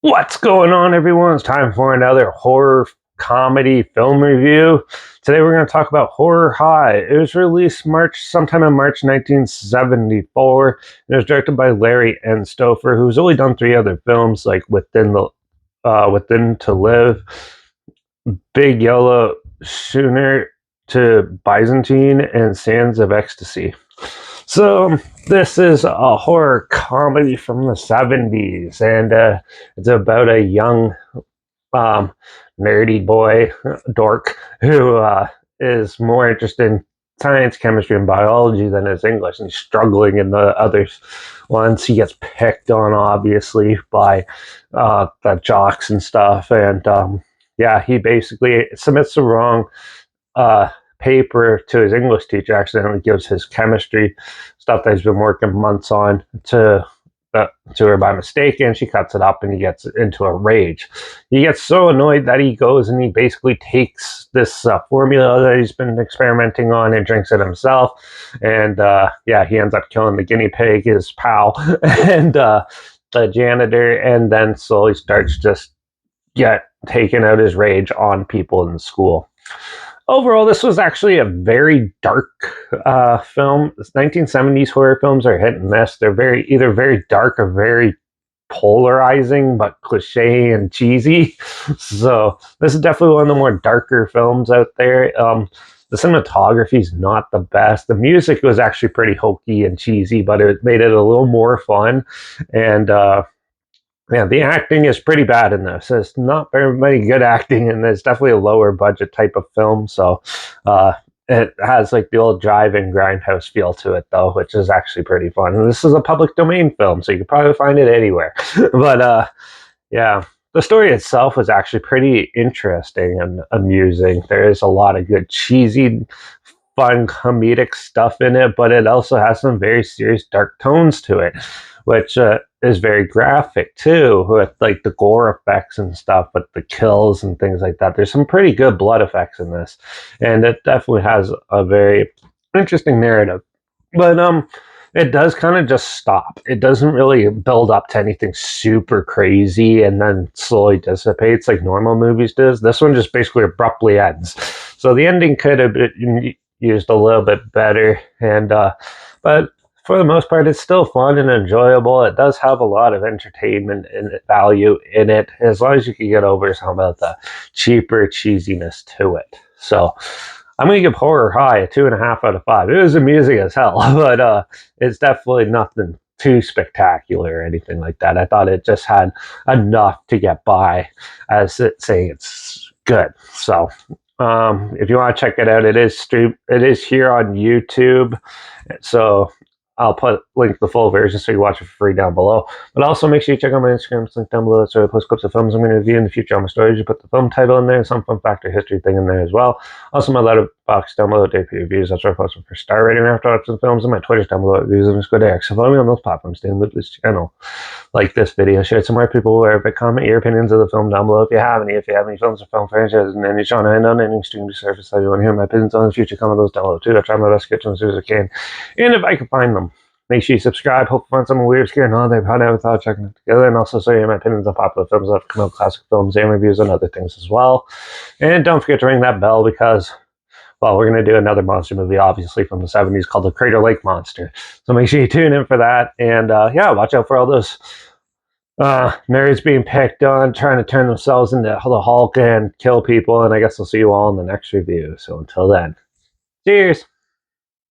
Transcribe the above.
What's going on, everyone? It's time for another horror comedy film review. Today we're going to talk about Horror High. It was released sometime in March 1974. And it was directed by Larry Enstofer, who's only done three other films like Within to Live, Big Yellow, Sooner to Byzantine, and Sands of Ecstasy. So this is a horror comedy from the 70s, and it's about a young um, nerdy boy, dork, who is more interested in science, chemistry, and biology than his English, and he's struggling in the other ones. He gets picked on, obviously, by the jocks and stuff, and yeah, he basically submits the wrong uh, paper to his English teacher, accidentally gives his chemistry stuff that he's been working months on to her by mistake, and she cuts it up, and he gets into a rage. He gets so annoyed that he goes and he basically takes this formula that he's been experimenting on and drinks it himself. And yeah, he ends up killing the guinea pig, his pal, and the janitor, and then slowly starts just taking out his rage on people in the school. Overall, this was actually a very dark film. 1970s horror films are hit and miss. They're either very dark or very polarizing, but cliche and cheesy. So this is definitely one of the more darker films out there. The cinematography is not the best. The music was actually pretty hokey and cheesy, but it made it a little more fun. And yeah, the acting is pretty bad in this. There's not very many good acting, and it's definitely a lower budget type of film. So uh, it has like the old drive-in grindhouse feel to it, though, which is actually pretty fun. And this is a public domain film, so you could probably find it anywhere. But yeah, the story itself was actually pretty interesting and amusing. There is a lot of good cheesy, fun comedic stuff in it, but it also has some very serious dark tones to it, which is very graphic too, with like the gore effects and stuff, with the kills and things like that. There's some pretty good blood effects in this, and it definitely has a very interesting narrative. But it does kind of just stop. It doesn't really build up to anything super crazy and then slowly dissipates like normal movies does. This one just basically abruptly ends. So the ending could have been used a little bit better, and but for the most part, it's still fun and enjoyable. It does have a lot of entertainment and value in it, as long as you can get over some of the cheaper cheesiness to it. So I'm going to give Horror High a 2.5 out of 5. It was amusing as hell, but it's definitely nothing too spectacular or anything like that. I thought it just had enough to get by as it saying it's good. So if you want to check it out, it is here on YouTube. So I'll link the full version so you can watch it for free down below. But also make sure you check out my Instagram. It's linked down below. So I post clips of films I'm going to review in the future on my stories. You put the film title in there, some fun fact or history thing in there as well. Also my Letterbox down below, day for reviews. That's where I post them for star rating after watching films, and my Twitter's down below, reviews, and just go there. So follow me on those platforms. Stay in the loop with this channel. Like this video, share it to more people who are, but comment your opinions of the film down below if you have any. If you have any films or film franchises and any genre and on any streaming service that you want to hear my opinions on in the future, comment those down below too. I try my best to get to them as soon as I can. And if I can find them, make sure you subscribe. Hope you find something weird, scary, and holiday. I never thought of checking it together. And also share my opinions on popular films that come out, classic films, and reviews, and other things as well. And don't forget to ring that bell because, well, we're going to do another monster movie, obviously, from the 70s called The Crater Lake Monster. So make sure you tune in for that. And yeah, watch out for all those nerds being picked on, trying to turn themselves into the Hulk and kill people. And I guess I'll see you all in the next review. So until then, cheers.